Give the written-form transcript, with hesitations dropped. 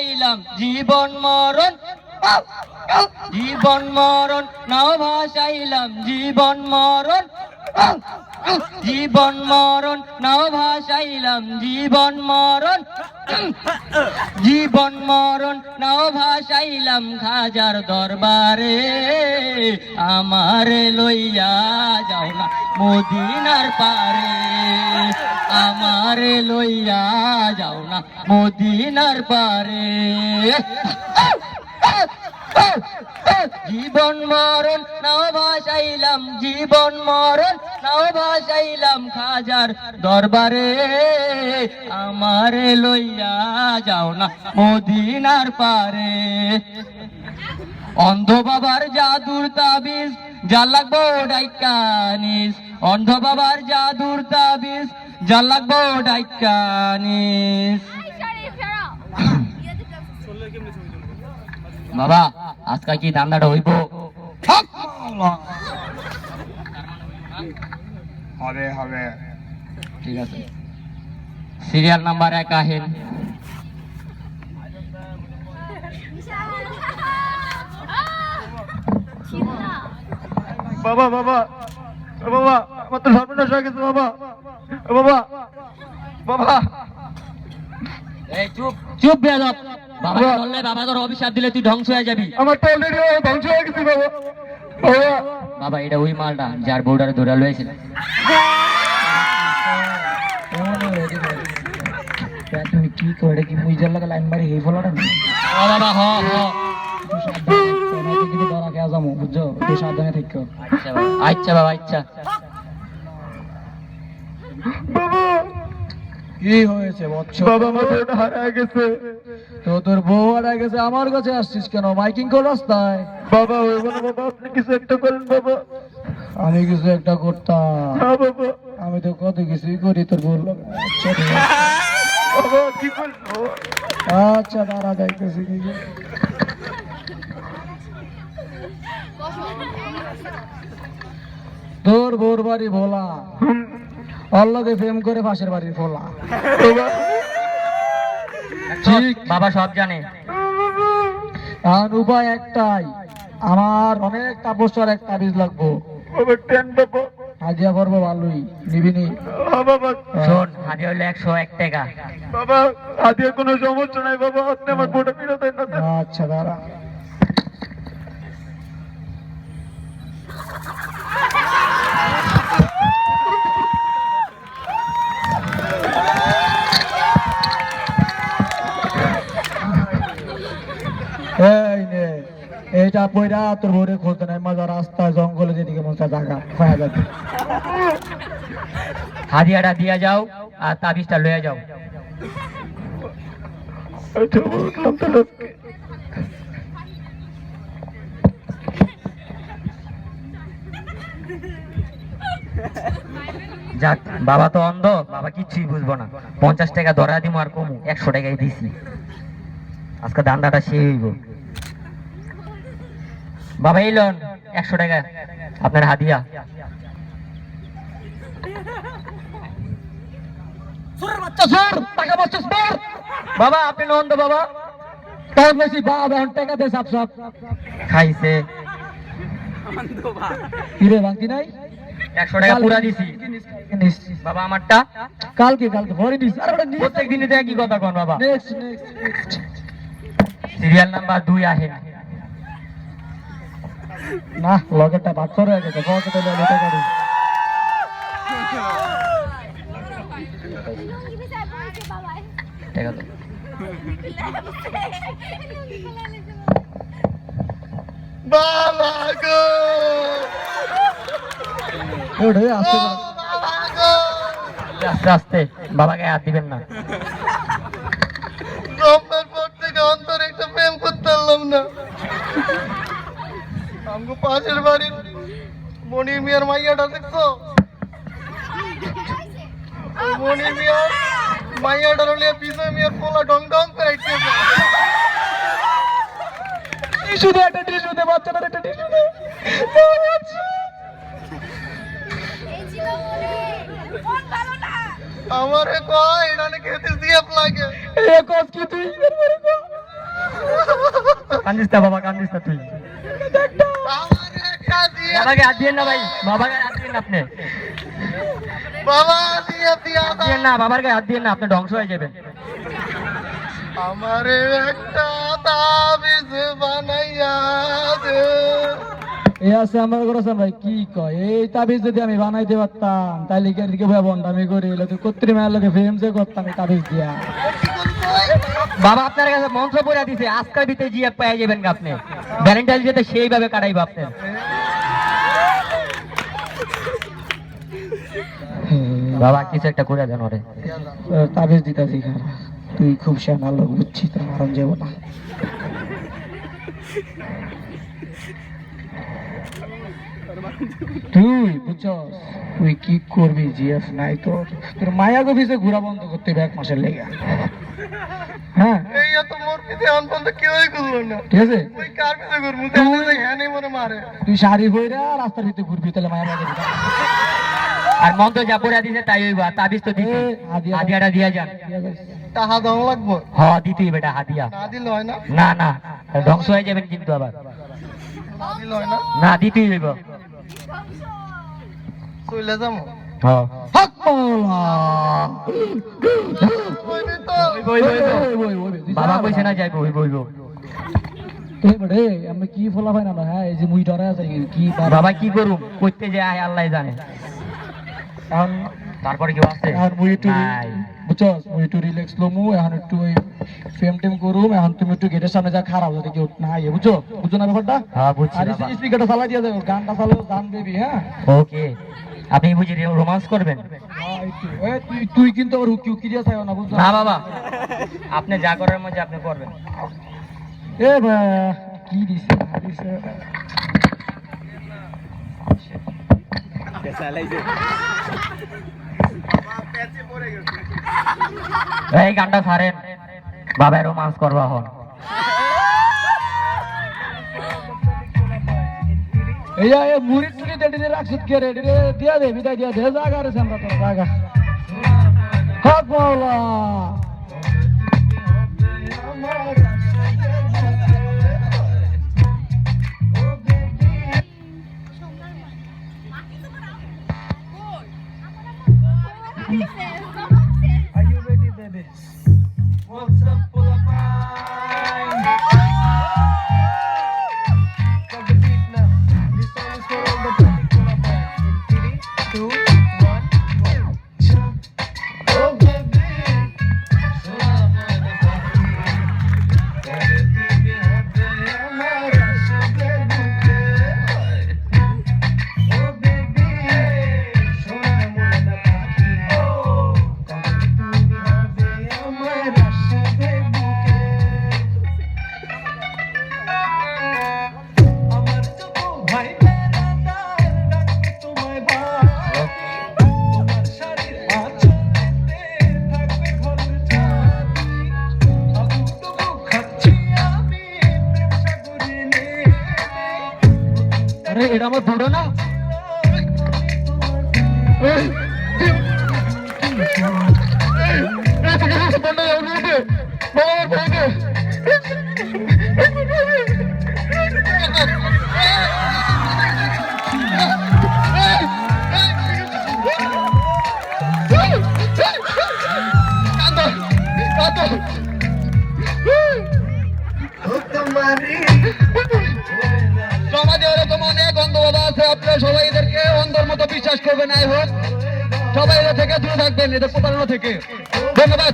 ভাসাইলাম জীবন মরণ, জীবন মরণ নাও ভাসাইলাম জীবন মরণ, জীবন মরণ নাও ভাসাইলাম জীবন মরণ, জীবন মরণ নাও ভাসাইলাম খাজার দরবারে, আমারে লইয়া যাও না মদিনার পারে, আমারে লইয়া যাও না মদিনার পারে। জীবন মরণ নাও ভাসাইলাম জীবন মরণ নাও ভাসাইলাম খাজার দরবারে, আমারে লইয়া যাও না মদিনার পারে। অন্ধ বাবার জাদুর তাবিজ যা লাগবো ডাইকানিস, অন্ধ বাবার জাদুর তাবিজ যা লাগবো ডাইকানিস। বাবা আজকাল কি দান্দাটা হইব? হবে হবে, ঠিক আছে। সিরিয়াল নাম্বার 1 আহেন। বাবা বাবা বাবা আমার তো সর্বনাশ হয়ে গেছে বাবা, বাবা বাবা। এই চুপ চুপ বেয়াদব, বাবা বললে বাবা তোর অভিশাপ দিলে তুই ধ্বংস হয়ে যাবি। আমার তো অলরেডি ধ্বংস হয়ে গেছে বাবা। বাবা বাবা এটা ওই মালটা যার বউডারে ধরে লয়েছিল। তুমি কি করে কি মুইজার লাগা লাইন মারি এই ফলাটা বাবা হ হ। ধরা খেয়া যাবো বুঝছো, একটু সাবধানে থেকো। আচ্ছা বাবা, আচ্ছা বাবা, আচ্ছা। কি হয়েছে বৎস? বাবা আমার বউটা হারায় গেছে। তো তোর বউ হারা গেছে, আমার কাছে আসছিস কেন? মাইকিং কর রাস্তায়। বাবা হইব না বাবা, আপনি কিছু একটা করেন বাবা। আমি কিছু একটা করতাম? হ্যাঁ বাবা। আমি তো কত কিছুই করি তোর বউ। আচ্ছা ঠিক আছে। বাবা কি করবো? আচ্ছা দাঁড়া যাইতেছি। তোর বউর বাড়ি ভোলা, অল্লাদে প্রেম করে পাশের বাড়ির ভোলা। ঠিক বাবা সব জানে। আর উপায় একটাই, আমার অনেক তাপস্যার এক তাবিজ লাগবো। বাবা টেন বাবা। হাজিয়া করবো ভালোই, নিবিনি? হ্যাঁ বাবা। শোন হাজিয়া হইলো 101 টাকা। বাবা হাতিয়ে কোনো সমস্যা নাই বাবা, আপনি আমার বউটা ফিরত দেন না। আচ্ছা দাঁড়া। এই নে, এইটা পয়রা তোর বউরে খুঁজতে নাই মজা, রাস্তায় জঙ্গলে যেদিকে মজা জায়গা পাওয়া যাবে। হাদিয়াটা দিয়া যাও আর তাবিজটা লইয়া যাও। আচ্ছা বললাম তাহলে। যাক বাবা তো অন্ধ, বাবা কিচ্ছুই বুঝবো না। 50 টাকা ধরা দিমু আর কমু 100 টাকাই দিছি। আজকে দান্দাটা সেই হইব। বাবা এই লোন 100 টাকা আপনার হাদিয়া। বাবা আপনি লোন তো বাবা তোর বেশি বাপ এখন টাকা দে সাপ সাপ খাইছে। কিরে বাকি নাই? 100 টাকা পুরা দিছি বাবা আমারটা। কালকে কালকে ভরে দিস। আর ওটা নিস। প্রত্যেক দিনে দেখ কি কথা কোন বাবা। Next next next. Serial number 2 আহেন। না লগেরটা ভাগ করে গেছে, পকেটে লগে টাকা দিস। টাকা তো বাবা গো ওরে আসতে পারে। বাবা গো, আস্তে আস্তে বাবাকে হাত দিবেন না। জন্মের পর থেকে অন্তরে একটা প্রেম করতে পারলাম না। আমগো পাশের বাড়ির মনির মিয়ার মাইয়াটা দেখছো? ওই মনির মিয়ার মাইয়াটা হলে বিজয় মিয়ার পোলা ডং ডং করে আইতেছে। টিস্যু দে, একটা টিস্যু দে, বাচ্চাটার একটা টিস্যু দে। আমারে কয় এটা নাকি খেতে দিয়ে লাগে। এ কস কি তুই? কান্দিস না বাবা, কান্দিস না তুই। আমার একটা দিয়ে বাবাকে হাত দিয়েন না ভাই, বাবাকে হাত দিয়েন না আপনি। বাবা দিয়ে দিয়া হাত দিয়েন না, বাবার গায়ে হাত দিয়েন না, আপনি ধ্বংস হয়ে যাবেন। আমারে একটা তাবিজ বানাইয়া দে। এই আছে আমার ঘরে ভাই, কি কয় এই তাবিজ যদি আমি বানাইতে পারতাম তাইলে কি এদিকে ভাই বন্ডামি করি লোকে কত্রি মায়ের লোকে ফেম যে করতাম এই তাবিজ দিয়া। বাবা আপনার কাছে মন্ত্র পড়া দিছে, আজকাল ভিতরে জিয়া পেয়ে যাবেন গা আপনি। ভ্যালেন্টাইন ডে সেইভাবে কাটাইবো আপনি। বাবা কিছু একটা করে দেন ওরে। তাবিজ দিতাছি খারা, তুই খুব শানা লোক বুঝছি, তোর মারণ যাবো না। তুই বুঝছস তুই কি করবি, জিএফ নাই তোর, তোর মায়া গফিসে ঘোরা বন্ধ করতে হবে 1 মাসের লেগে। হ্যাঁ এই এত মোর পিছে আন পর্যন্ত কেউই করলো না। ঠিক আছে, ওই কার পিছে করবো তাহলে হ্যাঁ নেই মনে মারে। তুই শাড়ি পইরা রাস্তার ভিতরে ঘুরবি, তাহলে মায়া বাজে দিবা। আর মন্ত্র যা পড়া দিছে তাই হইবা, তাবিজ তো দিছি, হাদিয়াটা দিয়া যান। টাকা দেওয়া লাগবো, হ দিতেই বেটা হাদিয়া। না দিলে হয় না, না না ধ্বংস হয়ে যাবেন কিন্তু আবার। না দিলে হয় না, না দিতেই হইব। চলে যাবো। হ্যাঁ হক মাওলা। কইবি তো হইব, বাবা কইছে না যাইবো, হইব হইব। তুই বড়ে আমি কি ফলা পাই না, হ্যাঁ এই যে মুই ডরে আছে কি বাবা কি করুম, করতে যে আয় আল্লাহ জানে। এখন তারপরে কেউ আছে? এখন মুই একটু নাই। বুঝছস মুই একটু রিল্যাক্স লমু, এখন একটু ওই ফেম টেম করুম। এখন তুমি একটু গেটের সামনে যা খারাপ যদি কেউ না আইয়ে, বুঝছো বুঝছো না ব্যাপারটা? হ্যাঁ বুঝছি আর বাবা। স্পিকারটা চালাই দিয়ে যাবে, গানটা চালাও, গান দেবি। হ্যাঁ ওকে, আপনি বুঝি রোমান্স করবেন? হ্যাঁ, একটু। তুই কিন্তু আবার উকি উকি দিয়ে চাইও না, বুঝছো? না বাবা, আপনি যা করার মধ্যে আপনি করবেন। এ কি দিছে না দিছে। এই গানটা ছাড়েন, বাবা রোমান্স করবা হন। এই মুড়ি টুড়ি দেড়ি রাখছিস কে রে, দিয়া দে, বিদায় দিয়া দে, জাগা রে আমরা তোর জাগা। হক মাওলা। Are you ready, baby? What's up, Pulapine? Got the beat now. This song is for all the traffic Pulapine. In 3, 2, 1, go. Oh, baby. আরে এটা আমার বড় না? সমাজে এরকম অনেক অন্ধবাদা আছে, আপনারা সবাই এদেরকে অন্ধর মতো বিশ্বাস করবেন। আই হোক সবাই এদের থেকে দূরে থাকবেন, এদের প্রতারণা থেকে। ধন্যবাদ।